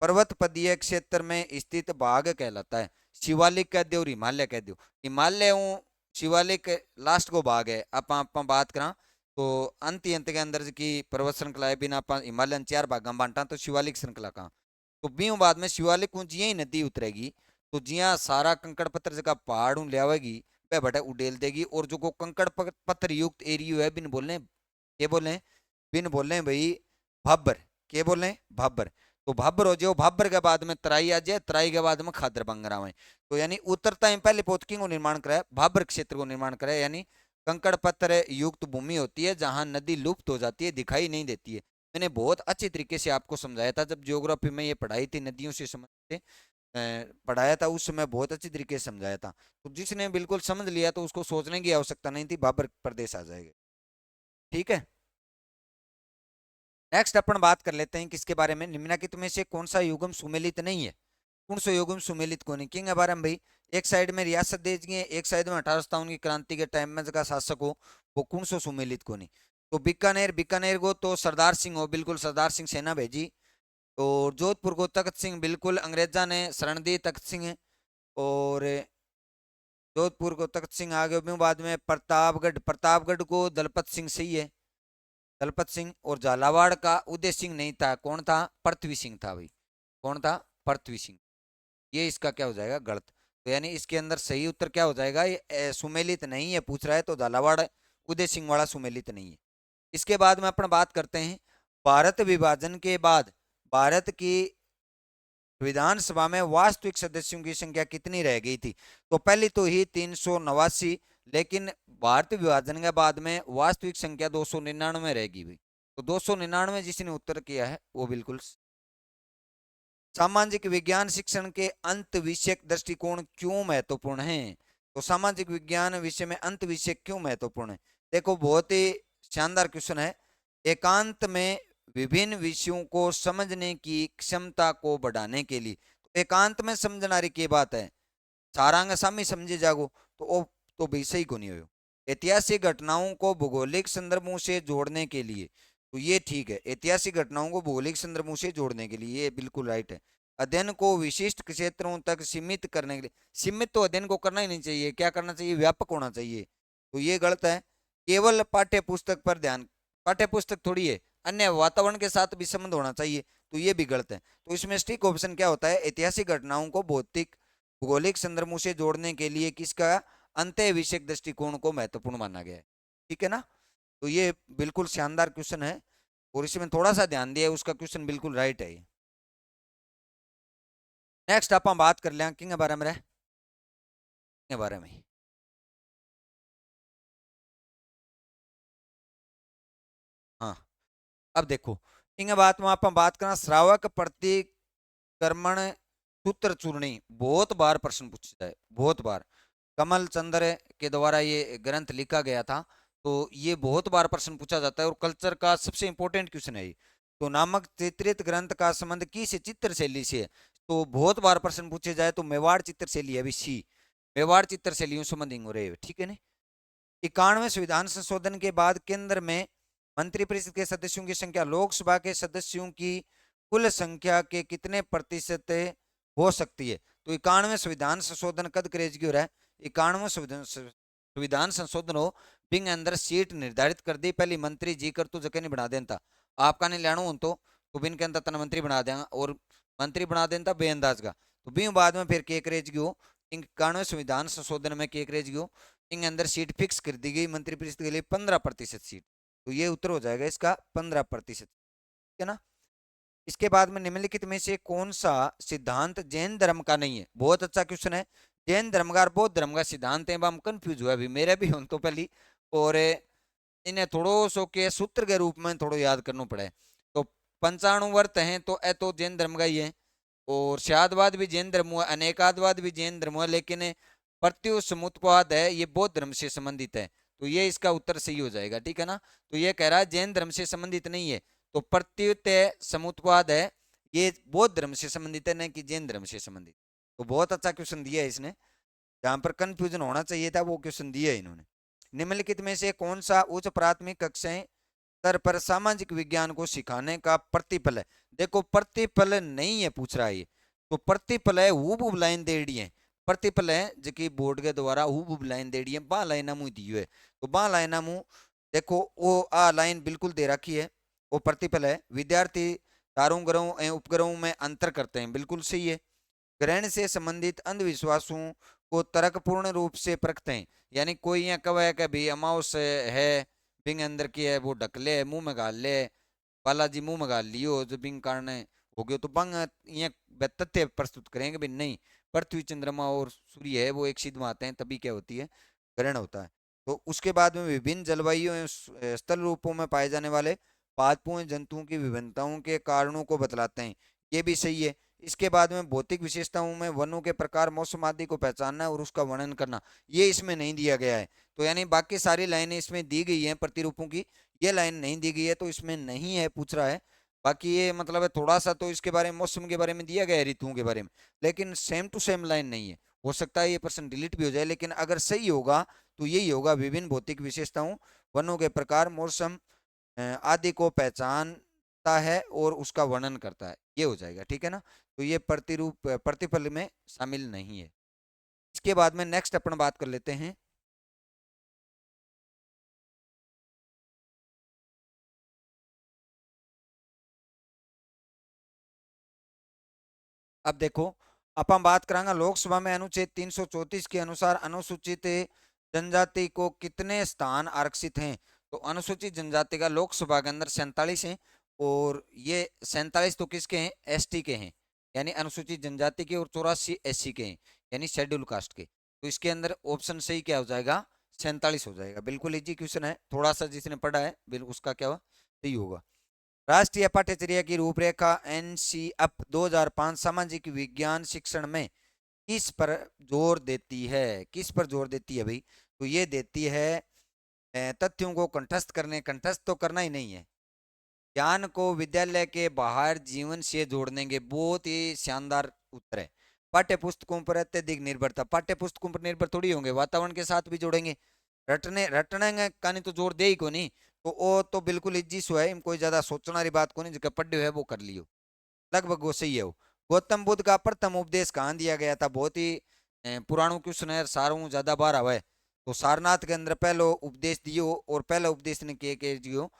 [SPEAKER 1] पर्वत पदीय क्षेत्र में स्थित भाग कहलाता है, शिवालिक कह दो, हिमालय कह दो, हिमालय शिवालिक लास्ट को भाग है। आप बात करा तो अंत अंत के अंदर की पर्वत श्रृंखला है, बिना हिमालयन 4 भाग बांटा तो शिवालिक श्रृंखला कहाँ। तो बीऊ बाद में शिवालिक को जिया ही नदी उतरेगी, तो जिया सारा कंकड़ पत्थर जगह पहाड़ लियावेगी वह बटा उडेल देगी, और जो को कंकड़ पत्थर युक्त एरिया है बिन बोलने के बोले, बिन बोले भाई भाबर, के बोले भाबर। तो भाबर हो जाओ, भाबर के बाद में तराई आ जाए, तराई के बाद में खादर बंगरा में। तो यानी उत्तरता पहले पोतकी को निर्माण कराया, भाबर क्षेत्र को निर्माण कराया, यानी कंकड़ पत्थर युक्त भूमि होती है जहां नदी लुप्त हो जाती है, दिखाई नहीं देती है। मैंने बहुत अच्छे तरीके से आपको समझाया था जब ज्योग्राफी में ये पढ़ाई थी, नदियों से संबंधित पढ़ाया था, उस समय बहुत अच्छी तरीके से समझाया था। तो जिसने बिल्कुल समझ लिया तो उसको सोचने की आवश्यकता नहीं थी, भाबर प्रदेश आ जाएगा, ठीक है। नेक्स्ट अपन बात कर लेते हैं किसके बारे में, निम्नलिखित में से कौन सा युगम सुमेलित नहीं है, कौन सा युगम सुमेलित को नहीं, किंग बारे में भाई। एक साइड में रियासत दे दी है, एक साइड में 1857 की क्रांति के टाइम में का शासक हो वो कौन सा सुमेलित को नहीं। तो बीकानेर, बीकानेर को तो सरदार सिंह हो, बिल्कुल सरदार सिंह सेना भेजी। और जोधपुर को तख्त सिंह, बिल्कुल अंग्रेजा ने शरण दी तख्त सिंह। और जोधपुर को तख्त सिंह आ गए, बाद में प्रतापगढ़, प्रतापगढ़ को दलपत सिंह सही है, दलपत सिंह। और झालावाड़ का उदय सिंह नहीं था, कौन था, पृथ्वी सिंह था भाई, कौन था, पृथ्वी सिंह। ये इसका क्या हो जाएगा, गलत। तो यानी इसके अंदर सही उत्तर क्या हो जाएगा, ये सुमेलित नहीं है पूछ रहा है, तो झालावाड़ उदय सिंह वाला सुमेलित नहीं है। इसके बाद में अपन बात करते हैं भारत विभाजन के बाद भारत की विधानसभा में वास्तविक सदस्यों की संख्या कितनी रह गई थी। तो पहली तो ही 389, लेकिन भारत विभाजन के बाद में वास्तविक संख्या 299 रहेगी भाई। तो 299 जिसने उत्तर किया है वो बिल्कुल। सामाजिक विज्ञान शिक्षण के अंत विषयक दृष्टिकोण क्यों महत्वपूर्ण है, तो सामाजिक विज्ञान विषय में अंत विषय क्यों महत्वपूर्ण है। देखो बहुत ही शानदार क्वेश्चन है। एकांत में विभिन्न विषयों को समझने की क्षमता को बढ़ाने के लिए, तो एकांत में समझनारी की बात है, सारांग सामी समझे जागो तो वो तो विषय को नहीं हो। ऐतिहासिक घटनाओं को भौगोलिक संदर्भों से जोड़ने के लिए, तो ये ठीक है, ऐतिहासिक घटनाओं को भौगोलिक संदर्भों से जोड़ने के लिए ये बिल्कुल राइट है। अध्ययन को विशिष्ट क्षेत्रों तक सीमित करने के लिए, सीमित तो अध्ययन को करना ही नहीं चाहिए, क्या करना चाहिए, व्यापक होना चाहिए, तो ये गलत है। केवल पाठ्य पुस्तक पर ध्यान, पाठ्य पुस्तक थोड़ी है, अन्य वातावरण के साथ भी संबंध होना चाहिए, तो ये भी गलत है। तो इसमें स्टिक ऑप्शन क्या होता है, ऐतिहासिक घटनाओं को भौतिक भौगोलिक संदर्भों से जोड़ने के लिए किसका अंत्य विषयक दृष्टिकोण को महत्वपूर्ण माना गया है। ठीक है ना, तो ये बिल्कुल शानदार क्वेश्चन है, और इसमें थोड़ा सा ध्यान दिया उसका क्वेश्चन बिल्कुल राइट है। नेक्स्ट आप बात कर लें किंग बारे में, के बारे में। हाँ, अब देखो इंग बात में आप बात करना श्रावक प्रतिक्रमण सूत्र चूर्णी, बहुत बार प्रश्न पूछा है, बहुत बार। कमल चंद्र के द्वारा ये ग्रंथ लिखा गया था, तो ये बहुत बार प्रश्न पूछा जाता है और कल्चर का सबसे इंपॉर्टेंट क्वेश्चन है ये। तो नामक चित्रित ग्रंथ का संबंध किस चित्र शैली से है, तो बहुत बार प्रश्न पूछे जाए तो मेवाड़ चित्र शैली है, अभी सी मेवाड़ चित्र शैलियों संबंधित हो रहे हैं, ठीक है ना। 91वें संविधान संशोधन के बाद केंद्र में मंत्रिपरिषद के सदस्यों की संख्या लोकसभा के सदस्यों की कुल संख्या के कितने प्रतिशत हो सकती है। तो 91वें संविधान संशोधन कद करेज की हो रहा है, 91वें संविधान संशोधन हो बिंग अंदर सीट निर्धारित कर दी, पहली मंत्री जी कर तो जगह नहीं बना देता, आपका नहीं लेना तो बिन के अंदर तना मंत्री बना देगा, और मंत्री बना देता बेअंदाज का, तो बिंग बाद में फिर के करेज की हो 91वें संविधान संशोधन में के करेज की हो के अंदर सीट फिक्स कर दी गई मंत्रिपरिषद के लिए 15% सीट, तो ये उत्तर हो जाएगा इसका 15%, ठीक है ना। इसके बाद में निम्नलिखित में से कौन सा सिद्धांत जैन धर्म का नहीं है, बहुत अच्छा क्वेश्चन है। जैन धर्म का और बौद्ध धर्म का सिद्धांत है, हम कंफ्यूज हुआ अभी मेरे भी हूं तो पहली, और इन्हें थोड़ो सो के सूत्र के रूप में थोड़ो याद करना पड़े। तो 95 वर्त हैं तो ए तो जैन धर्म का ही है, और शादवाद भी जैन धर्म हुआ, अनेकादवाद भी जैन धर्म हुआ, लेकिन प्रत्युत समुत्पाद है ये बौद्ध धर्म से संबंधित है, तो ये इसका उत्तर सही हो जाएगा, ठीक है ना। तो ये कह रहा है जैन धर्म से संबंधित नहीं है, तो प्रत्युत समुत्पाद है ये बौद्ध धर्म से संबंधित है, न कि जैन धर्म से संबंधित। तो बहुत अच्छा क्वेश्चन दिया है इसने, जहां पर कंफ्यूजन होना चाहिए था वो क्वेश्चन दिया है इन्होंने। निम्नलिखित में से कौन सा उच्च प्राथमिक कक्षाएं स्तर पर सामाजिक विज्ञान को सिखाने का प्रतिफल है, देखो प्रतिफल नहीं है पूछ रहा है ये, तो प्रतिफल है हूब लाइन दे दी है, प्रतिफल है जो कि बोर्ड के द्वारा हूब लाइन दे दी है, बा लाइन मुंह दी है, तो बा लाइन मुंह देखो वो आ लाइन बिल्कुल दे रखी है, वो प्रतिफल है। विद्यार्थी तारों ग्रहों एवं उपग्रहों में अंतर करते हैं, बिल्कुल सही है। ग्रहण से संबंधित अंधविश्वासों को तर्कपूर्ण रूप से परखते हैं, यानी कोई यहाँ कब है कि भाई अमावस है बिंग अंदर की है वो ढकले है मुंह में गाल ले, बालाजी मुंह में गाल लियो जो बिंग कारण हो गयो, तो बंग यहाँ तथ्य प्रस्तुत करेंगे भाई नहीं, पृथ्वी चंद्रमा और सूर्य है वो एक सिद्ध में आते हैं तभी क्या होती है ग्रहण होता है। तो उसके बाद में विभिन्न जलवायु एवं स्थल रूपों में पाए जाने वाले पादपों जंतुओं की विभिन्नताओं के कारणों को बतलाते हैं, ये भी सही है। इसके बाद में भौतिक विशेषताओं में वनों के प्रकार मौसम आदि को पहचानना और उसका वर्णन करना, ये इसमें नहीं दिया गया है, तो यानी बाकी सारी लाइनें इसमें दी गई हैं प्रतिरूपों की, ये लाइन नहीं दी गई है तो इसमें नहीं है पूछ रहा है। बाकी ये मतलब है थोड़ा सा तो इसके बारे में मौसम के बारे में दिया गया है ऋतुओं के बारे में, लेकिन सेम टू सेम लाइन नहीं है, हो सकता है ये प्रश्न डिलीट भी हो जाए, लेकिन अगर सही होगा तो यही होगा, विभिन्न भौतिक विशेषताओं वनों के प्रकार मौसम आदि को पहचानता है और उसका वर्णन करता है, ये हो जाएगा, ठीक है ना। तो ये प्रतिरूप प्रतिफल में शामिल नहीं है। इसके बाद में नेक्स्ट अपन बात कर लेते हैं, अब देखो अपन बात करांगा लोकसभा में अनुच्छेद 334 के अनुसार अनुसूचित जनजाति को कितने स्थान आरक्षित हैं, तो अनुसूचित जनजाति का लोकसभा के अंदर 47 है, और ये 47 तो किसके हैं, एसटी के हैं, यानी अनुसूचित जनजाति के, और 84 एससी के हैं, यानी शेड्यूल कास्ट के। तो इसके अंदर ऑप्शन सही क्या हो जाएगा, 47 हो जाएगा, बिल्कुल इजी क्वेश्चन है, थोड़ा सा जिसने पढ़ा है बिल्कुल उसका क्या हुआ सही होगा। राष्ट्रीय पाठ्यचर्या की रूपरेखा एनसीएफ 2005 सामाजिक विज्ञान शिक्षण में किस पर जोर देती है, किस पर जोर देती है भाई, तो ये देती है तथ्यों को कंठस्थ करने, कंठस्थ तो करना ही नहीं है, ज्ञान को विद्यालय के बाहर जीवन से जोड़ने के, बहुत ही शानदार उत्तर है। पाठ्य पुस्तकों पर अत्यधिक निर्भरता, पाठ्य पुस्तकों पर निर्भर थोड़ी होंगे, वातावरण के साथ भी जोड़ेंगे, रटने रटने का नहीं तो जोर दे ही को नहीं, तो वो तो बिल्कुल इजी सो है, कोई ज्यादा सोचने वाली बात को नहीं, जो पढ़े है वो कर लियो, लगभग वो सही है वो। गौतम बुद्ध का प्रथम उपदेश कहाँ दिया गया था, बहुत ही पुराणों क्वेश्चन है, सारों ज्यादा बार आवा है, तो सारनाथ के अंदर पहलो उपदेश दियो और पहला उपदेश ने के दियो,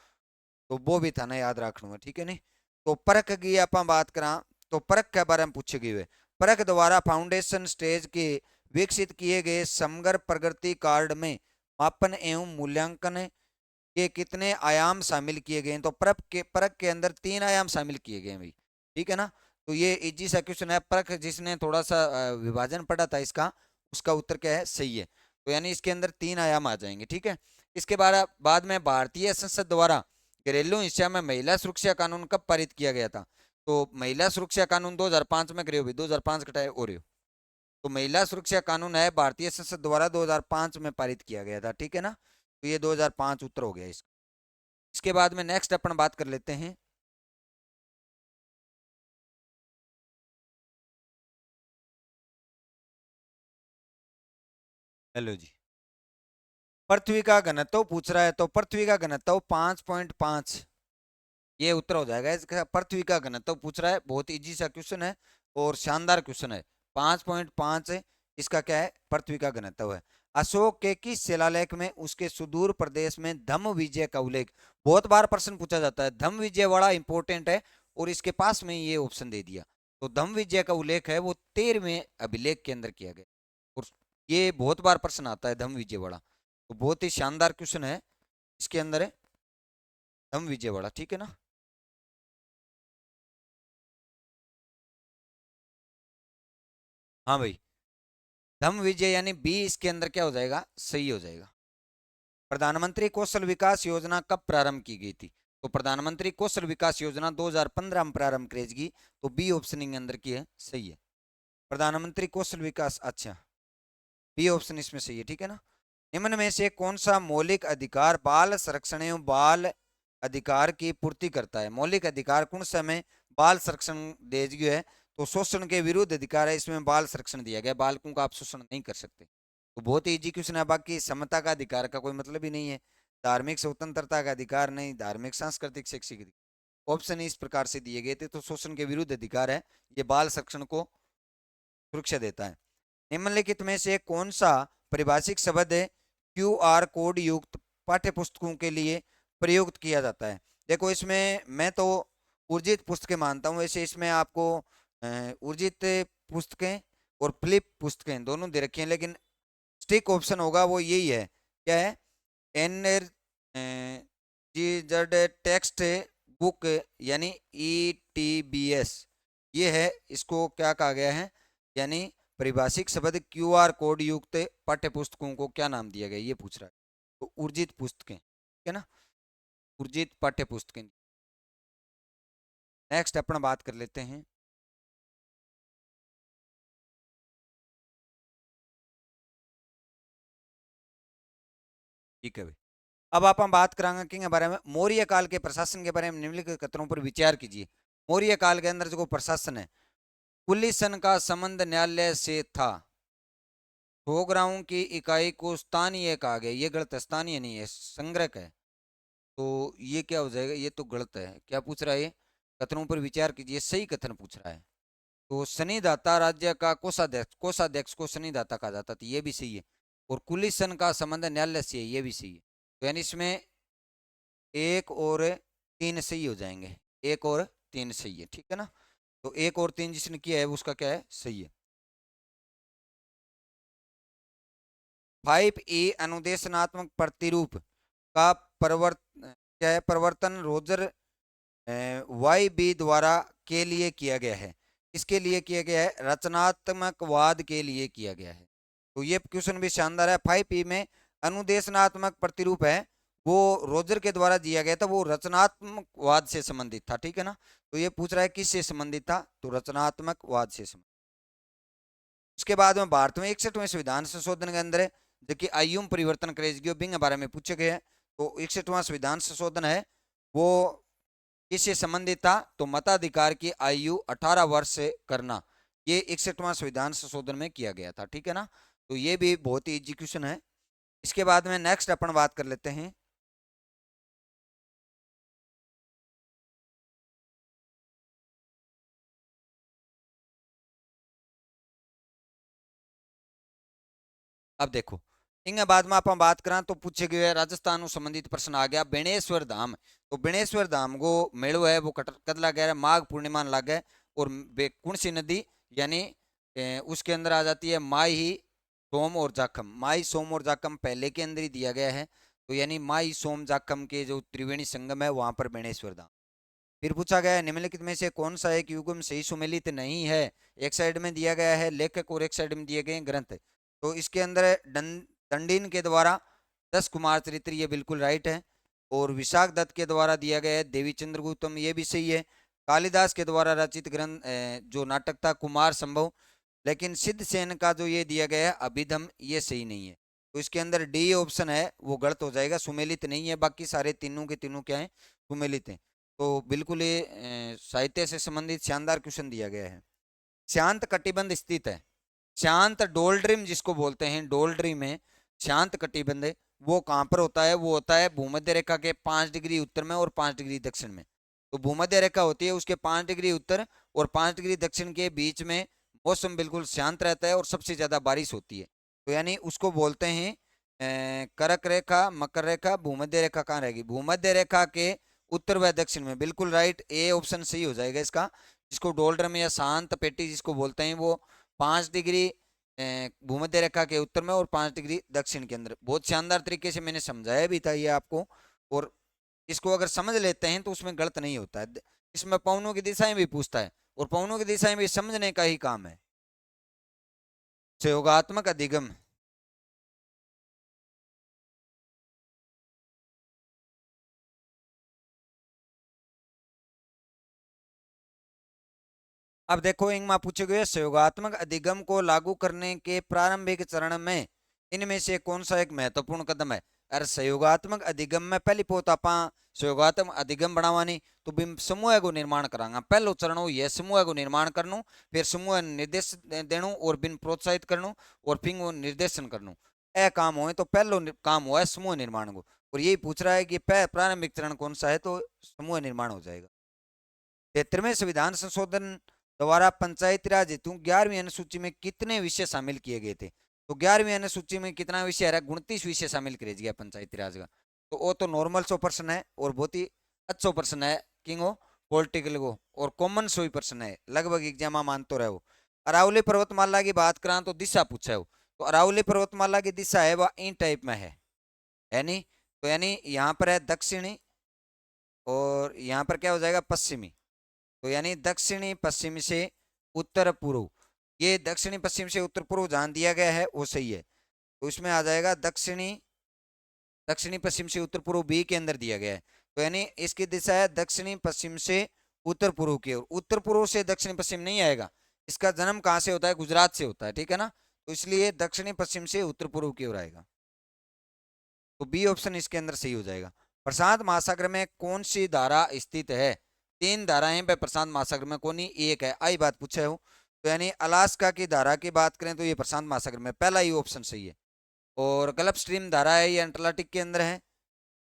[SPEAKER 1] तो वो भी थाने याद रखना है, ठीक है नहीं। तो परख की आप बात करा तो परख के बारे में पूछे गए। परख द्वारा फाउंडेशन स्टेज के विकसित किए गए समग्र प्रगति कार्ड में मापन एवं मूल्यांकन के कितने आयाम शामिल किए गए हैं? तो परख के अंदर 3 आयाम शामिल किए गए हैं भाई, ठीक है ना। तो ये इजी सा क्वेश्चन है। परख जिसने थोड़ा सा विभाजन पढ़ा था इसका, उसका उत्तर क्या है? सही है। तो यानी इसके अंदर 3 आयाम आ जाएंगे, ठीक है। इसके बाद में भारतीय संसद द्वारा घरेलू हिस्सा में महिला सुरक्षा कानून कब पारित किया गया था? तो महिला सुरक्षा कानून 2005 में करे, 2005 कटाए हो रहे हो। तो महिला सुरक्षा कानून है भारतीय संसद द्वारा 2005 में पारित किया गया था, ठीक है ना। तो ये 2005 उत्तर हो गया इसका। इसके बाद में नेक्स्ट अपन बात कर लेते हैं। हेलो जी, पृथ्वी का घनत्व पूछ रहा है। तो पृथ्वी का घनत्व 5.5, ये उत्तर हो जाएगा इसका। पृथ्वी का घनत्व पूछ रहा है, बहुत इजी सा क्वेश्चन है और शानदार क्वेश्चन है। 5.5 इसका क्या है? पृथ्वी का घनत्व है। अशोक के किस शिलालेख में उसके सुदूर प्रदेश में धम्म विजय का उल्लेख? बहुत बार प्रश्न पूछा जाता है, धम्म विजय बड़ा इंपॉर्टेंट है और इसके पास में ये ऑप्शन दे दिया। तो धम्म विजय का उल्लेख है वो 13वें अभिलेख के अंदर किया गया और ये बहुत बार प्रश्न आता है धम्म विजय बड़ा। तो बहुत ही शानदार क्वेश्चन है इसके अंदर है धम्म विजय बड़ा, ठीक है ना। हाँ भाई, धम्म विजय यानी बी इसके अंदर क्या हो जाएगा? सही हो जाएगा। प्रधानमंत्री कौशल विकास योजना कब प्रारंभ की गई थी? तो प्रधानमंत्री कौशल विकास योजना 2015 में प्रारंभ करेगी, तो बी ऑप्शन के अंदर की है, सही है। प्रधानमंत्री कौशल विकास, अच्छा, बी ऑप्शन इसमें सही है, ठीक है ना। निम्न में से कौन सा मौलिक अधिकार बाल संरक्षण एवं बाल अधिकार की पूर्ति करता है? मौलिक अधिकार कौन सा में बाल संरक्षण दे दिया है? तो शोषण के विरुद्ध अधिकार है, इसमें बाल संरक्षण दिया गया, बालकों का आप शोषण नहीं कर सकते। तो बहुत ही इजी क्वेश्चन है। बाकी समता का अधिकार का कोई मतलब ही नहीं है, धार्मिक स्वतंत्रता का अधिकार नहीं, धार्मिक सांस्कृतिक शैक्षिक ऑप्शन इस प्रकार से दिए गए थे। तो शोषण के विरुद्ध अधिकार है, ये बाल संरक्षण को सुरक्षा देता है। निम्नलिखित में से कौन सा परिभाषिक शब्द क्यूआर कोड युक्त पाठ्य पुस्तकों के लिए प्रयुक्त किया जाता है? देखो इसमें मैं तो ऊर्जित पुस्तकें मानता हूँ, वैसे इसमें आपको ऊर्जित पुस्तकें और फ्लिप पुस्तकें दोनों दे रखी हैं, लेकिन स्टिक ऑप्शन होगा वो यही है। क्या है? N G Z textbook यानी ETBS, ये है, इसको क्या कहा गया है? यानी परिभाषिक शब्द क्यूआर कोड युक्त पाठ्य पुस्तकों को क्या नाम दिया गया, ये पूछ रहा है। तो ऊर्जित पुस्तकें, ठीक है ना, ऊर्जित पाठ्य पुस्तकें। नेक्स्ट अपन बात कर लेते हैं। ठीक है भाई, अब आप हम बात करांगे के बारे में, मौर्य काल के प्रशासन के बारे में निम्नलिखित कथनों पर विचार कीजिए। मौर्य काल के अंदर जो प्रशासन है, कुलीसन का संबंध न्यायालय से था। ठोकराओं की इकाई को स्थानीय कहा गया, ये गलत है, स्थानीय नहीं है, संग्रह है। तो ये क्या हो जाएगा? ये तो गलत है। क्या पूछ रहा है ये? कथनों पर विचार कीजिए, सही कथन पूछ रहा है। तो शनिदाता राज्य का कोषाध्यक्ष, कोषाध्यक्ष को शनिदाता कहा जाता था, ये भी सही है। और कुलीसन का संबंध न्यायालय से है, ये भी सही है। तो यानी इसमें 1 और 3 सही हो जाएंगे, 1 और 3 सही है, ठीक है ना। तो 1 और 3 जिसने किया है उसका क्या है? सही है। 5E अनुदेशनात्मक प्रतिरूप का क्या है? परिवर्तन रोजर YB द्वारा के लिए किया गया है। किसके लिए किया गया है? रचनात्मकवाद के लिए किया गया है। तो ये क्वेश्चन भी शानदार है। 5E में अनुदेशनात्मक प्रतिरूप है, वो रोजर के द्वारा दिया गया था, वो रचनात्मकवाद से संबंधित था, ठीक है ना। तो ये पूछ रहा है किससे संबंधित था? तो रचनात्मकवाद से संबंधित। उसके बाद में भारत में 61वें संविधान संशोधन के अंदर जो कि आयु में परिवर्तन करेगी बिंग के बारे में पूछे गए हैं। तो 61वां संविधान संशोधन है वो किससे संबंधित था? तो मताधिकार की आयु 18 वर्ष से करना, ये 61वां संविधान संशोधन में किया गया था, ठीक है ना। तो ये भी बहुत ही इजी क्वेश्चन है। इसके बाद में नेक्स्ट अपन बात कर लेते हैं। अब देखो, इंगे बाद में आप बात करा तो पूछे गए राजस्थान उ संबंधित प्रश्न आ गया बेणेश्वर धाम। तो बेणेश्वर धाम को मेड़ो है वो कद लग गया माघ पूर्णिमा लागे और कौन सी नदी यानी उसके अंदर आ जाती है माही सोम और जाखम। माही सोम और जाखम पहले के अंदर ही दिया गया है। तो यानी माही सोम जाखम के जो त्रिवेणी संगम है वहां पर बेणेश्वर धाम। फिर पूछा गया है निम्नलिखित में से कौन सा एक युग्म सही सुमेलित नहीं है। एक साइड में दिया गया है लेखक और एक साइड में दिए गए ग्रंथ। तो इसके अंदर दंडीन के द्वारा 10 कुमार चरित्र ये बिल्कुल राइट है। और विशाख दत्त के द्वारा दिया गया है देवी चंद्रगुप्तम ये भी सही है। कालिदास के द्वारा रचित ग्रंथ जो नाटक था कुमार संभव। लेकिन सिद्ध सेन का जो ये दिया गया है अभिधम ये सही नहीं है। तो इसके अंदर डी ऑप्शन है वो गलत हो जाएगा सुमेलित नहीं है। बाकी सारे तीनों के तीनों क्या है सुमेलित हैं। तो बिल्कुल ये साहित्य से संबंधित शानदार क्वेश्चन दिया गया है। शांत कटिबंध स्थित है। शांत डोल्ड्रीम जिसको बोलते हैं डोल्ड्रीम में शांत कटिबंध है वो कहाँ पर होता है। वो होता है भूमध्य रेखा के 5 डिग्री उत्तर में और 5 डिग्री दक्षिण में। तो भूमध्य रेखा होती है उसके 5 डिग्री उत्तर और 5 डिग्री दक्षिण के बीच में मौसम बिल्कुल शांत रहता है और सबसे ज्यादा बारिश होती है। तो यानी उसको बोलते हैं करक रेखा मकर रेखा भूमध्य रेखा कहाँ रहेगी भूमध्य रेखा के उत्तर व दक्षिण में। बिल्कुल राइट ए ऑप्शन सही हो जाएगा इसका। जिसको डोल्ड्रम या शांत पेटी जिसको बोलते हैं वो 5 डिग्री भूमध्य रेखा के उत्तर में और 5 डिग्री दक्षिण के अंदर। बहुत शानदार तरीके से मैंने समझाया भी था ये आपको। और इसको अगर समझ लेते हैं तो उसमें गलत नहीं होता है। इसमें पवनों की दिशाएं भी पूछता है और पवनों की दिशाएं भी समझने का ही काम है। सहयोगात्मक अधिगम अब देखो इनमें पूछे गए सहयोगात्मक अधिगम को लागू करने के प्रारंभिक चरण में इनमें से कौन सा एक महत्वपूर्ण कदम है। अरे सहयोगात्मक अधिगम में पहली पोत आप सहयोगात्मक अधिगम बनावानी तो बिम समूह को निर्माण करांगा। पहलो चरण हो यह समूह को निर्माण करनू फिर समूह निर्देश देनू और बिन प्रोत्साहित करनू और फिर वो निर्देशन करनू। ए काम हो तो पहलो काम हुआ है समूह निर्माण को। और यही पूछ रहा है कि प्रारंभिक चरण कौन सा है तो समूह निर्माण हो जाएगा। 73वें संविधान संशोधन द्वारा पंचायती राज हेतु 11वीं अनुसूची में कितने विषय शामिल किए गए थे। तो 11वीं अनुसूची में कितना विषय है 29 विषय शामिल करे गया पंचायती राज का। तो वो तो नॉर्मल 100% है और बहुत ही अच्छा प्रश्न है किंग हो पॉलिटिकल को और कॉमन 100% है लगभग एग्जाम मान तो रहे हो। अरावली पर्वतमाला की बात करा तो दिशा पूछा है। तो अरावली पर्वतमाला की दिशा है वह इन टाइप में है नहीं। तो यानी यहाँ पर है दक्षिणी और यहाँ पर क्या हो जाएगा पश्चिमी। तो यानी दक्षिणी पश्चिम से उत्तर पूर्व ये दक्षिणी पश्चिम से उत्तर पूर्व जहां दिया गया है वो सही है। तो इसमें आ जाएगा दक्षिणी दक्षिणी पश्चिम से उत्तर पूर्व बी के अंदर दिया गया है। तो यानी इसकी दिशा है दक्षिणी पश्चिम से उत्तर पूर्व की ओर। उत्तर पूर्व से दक्षिणी पश्चिम नहीं आएगा। इसका जन्म कहाँ से होता है गुजरात से होता है ठीक है ना। तो इसलिए दक्षिणी पश्चिम से उत्तर पूर्व की ओर आएगा। तो बी ऑप्शन इसके अंदर सही हो जाएगा। प्रशांत महासागर में कौन सी धारा स्थित है। 3 धाराएं पे प्रशांत महासागर में कौन ही एक है आई बात पूछे हो। तो यानी अलास्का की धारा की बात करें तो ये प्रशांत महासागर में पहला ही ऑप्शन सही है। और गल्फ स्ट्रीम धारा है ये अटलांटिक के अंदर है।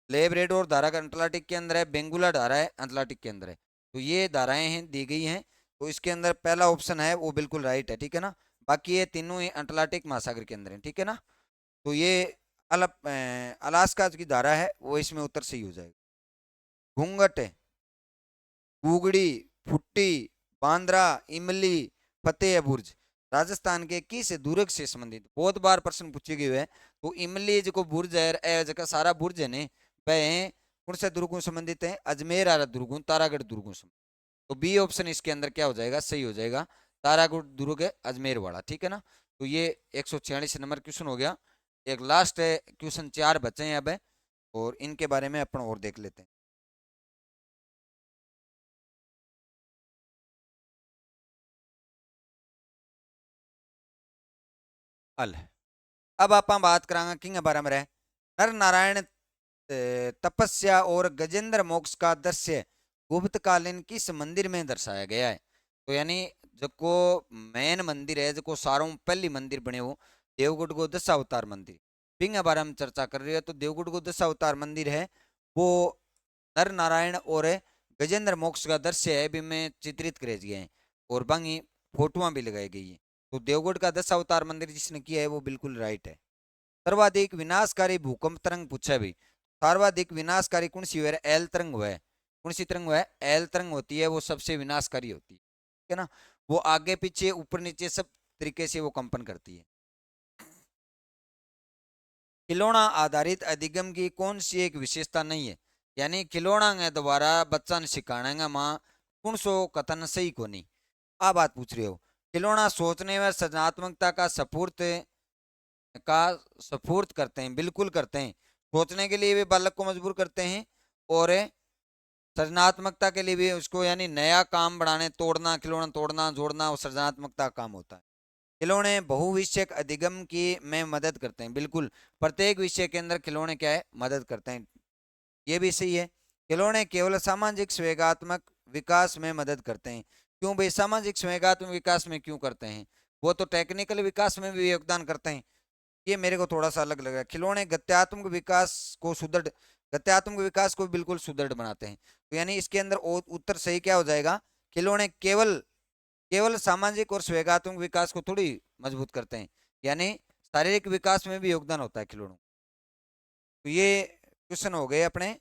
[SPEAKER 1] लेब्रेडोर धारा का अटलांटिक के अंदर है। बेंगुला धारा है अटलांटिक के अंदर है। तो ये धाराएं हैं दी गई हैं। तो इसके अंदर पहला ऑप्शन है वो बिल्कुल राइट है ठीक है ना। बाकी ये तीनों ही अटलांटिक महासागर के अंदर है ठीक है ना। तो ये अलास्का की धारा है वो इसमें उत्तर सही हो जाएगा। घूंघट गुगड़ी फुट्टी बांद्रा इमली फतेह बुर्ज राजस्थान के किस दुर्ग से संबंधित बहुत बार प्रश्न पूछे गए हैं। तो इमली जो बुर्ज है जगह सारा बुर्ज है ने वह कौन से दुर्गों संबंधित है अजमेर आरा दुर्गों तारागढ़ दुर्गों संबंधित। तो बी ऑप्शन इसके अंदर क्या हो जाएगा सही हो जाएगा तारागढ़ दुर्ग है अजमेर वाला ठीक है ना। तो ये 146 नंबर क्वेश्चन हो गया। एक लास्ट है क्वेश्चन 4 बचे हैं अब और इनके बारे में अपन और देख लेते हैं। अल अब आप बात करांगा किंग बारे में रहे नर नारायण तपस्या और गजेंद्र मोक्ष का दृश्य गुप्तकालीन किस मंदिर में दर्शाया गया है। तो यानी जो को मेन मंदिर है जो सारों पहली मंदिर बने हो देवगढ़ को दशावतार मंदिर पिंग बारे में चर्चा कर रही है। तो देवगढ़ को दशावतार मंदिर है वो नर नारायण और गजेंद्र मोक्ष का दृश्य है भी में चित्रित करे गए हैं और बाकी फोटोआं भी लगाई गई है। तो देवगढ़ का दशावतार मंदिर जिसने किया है वो बिल्कुल राइट है। सर्वाधिक विनाशकारी भूकंप तरंग पूछा भी। सर्वाधिक विनाशकारी कौन सी है? एल तरंग हुआ है। कौन सी तरंग हुआ है? एल तरंग होती है, वो सबसे विनाशकारी होती है, ठीक है ना। वो आगे पीछे ऊपर नीचे सब तरीके से वो कंपन करती है। खिलौना आधारित अधिगम की कौन सी एक विशेषता नहीं है? यानी खिलौना के द्वारा बच्चा ने सिखाने माँ कौन सो कथन सही को नहीं, आ बात पूछ रहे हो। खिलौना सोचने व सृजनात्मकता का सपूर्त करते हैं, बिल्कुल करते हैं। सोचने के लिए भी बालक को मजबूर करते हैं और सृजनात्मकता के लिए भी उसको, यानी नया काम बढ़ाने, तोड़ना, खिलौना तोड़ना जोड़ना और सृजनात्मकता का काम होता है। खिलौने बहुविषयक अधिगम की में मदद करते हैं, बिल्कुल प्रत्येक विषय के अंदर खिलौने क्या है? मदद करते हैं, ये भी सही है। खिलौने केवल सामाजिक संवेगात्मक विकास में मदद करते हैं। क्यों भाई सामाजिक संवेगात्मक विकास में क्यों करते हैं? वो तो टेक्निकल विकास में भी योगदान करते हैं। ये मेरे को थोड़ा सा अलग लग रहा है। खिलौने गत्यात्मक विकास को सुदृढ़, गत्यात्मक विकास को बिल्कुल सुदृढ़ बनाते हैं। तो यानी इसके अंदर उत्तर सही क्या हो जाएगा? खिलौने केवल केवल सामाजिक और संवेगात्मक विकास को थोड़ी मजबूत करते हैं, यानी शारीरिक विकास में भी योगदान होता है खिलौनों। तो ये क्वेश्चन हो गए अपने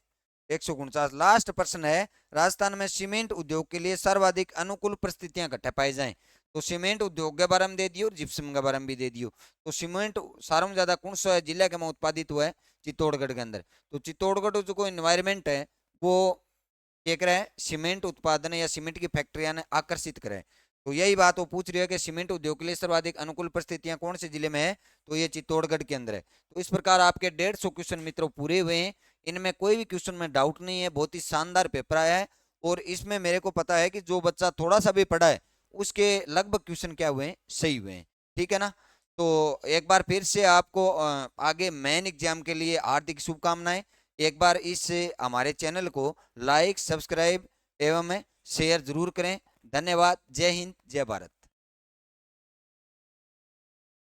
[SPEAKER 1] 149। लास्ट प्रश्न है, राजस्थान में सीमेंट उद्योग के लिए सर्वाधिक अनुकूल परिस्थितियां घटे पाई जाएं। तो सीमेंट उद्योग के बारे में दे दियो और जिप्सम के बारे में भी दे दियो। तो सीमेंट सारों में ज्यादा कौन सा जिला के में उत्पादित हुआ है? चित्तौड़गढ़ के अंदर। तो चित्तौड़गढ़ जो कोई इन्वायरमेंट है वो क्या करे? सीमेंट उत्पादन या सीमेंट की फैक्ट्रियां ने आकर्षित करे। तो यही बात वो पूछ रही है कि सीमेंट उद्योग के लिए सर्वाधिक अनुकूल परिस्थितियां कौन से जिले में है? तो ये चित्तौड़गढ़ के अंदर है। तो इस प्रकार आपके 150 क्वेश्चन मित्रों पूरे हुए हैं। इनमें कोई भी क्वेश्चन में डाउट नहीं है, बहुत ही शानदार पेपर आया है। और इसमें मेरे को पता है कि जो बच्चा थोड़ा सा भी पढ़ा है उसके लगभग क्वेश्चन क्या हुए हैं? सही हुए हैं, ठीक है ना। तो एक बार फिर से आपको आगे मेन एग्जाम के लिए हार्दिक शुभकामनाएं। एक बार इस हमारे चैनल को लाइक, सब्सक्राइब एवं शेयर जरूर करें। धन्यवाद। जय हिंद, जय भारत।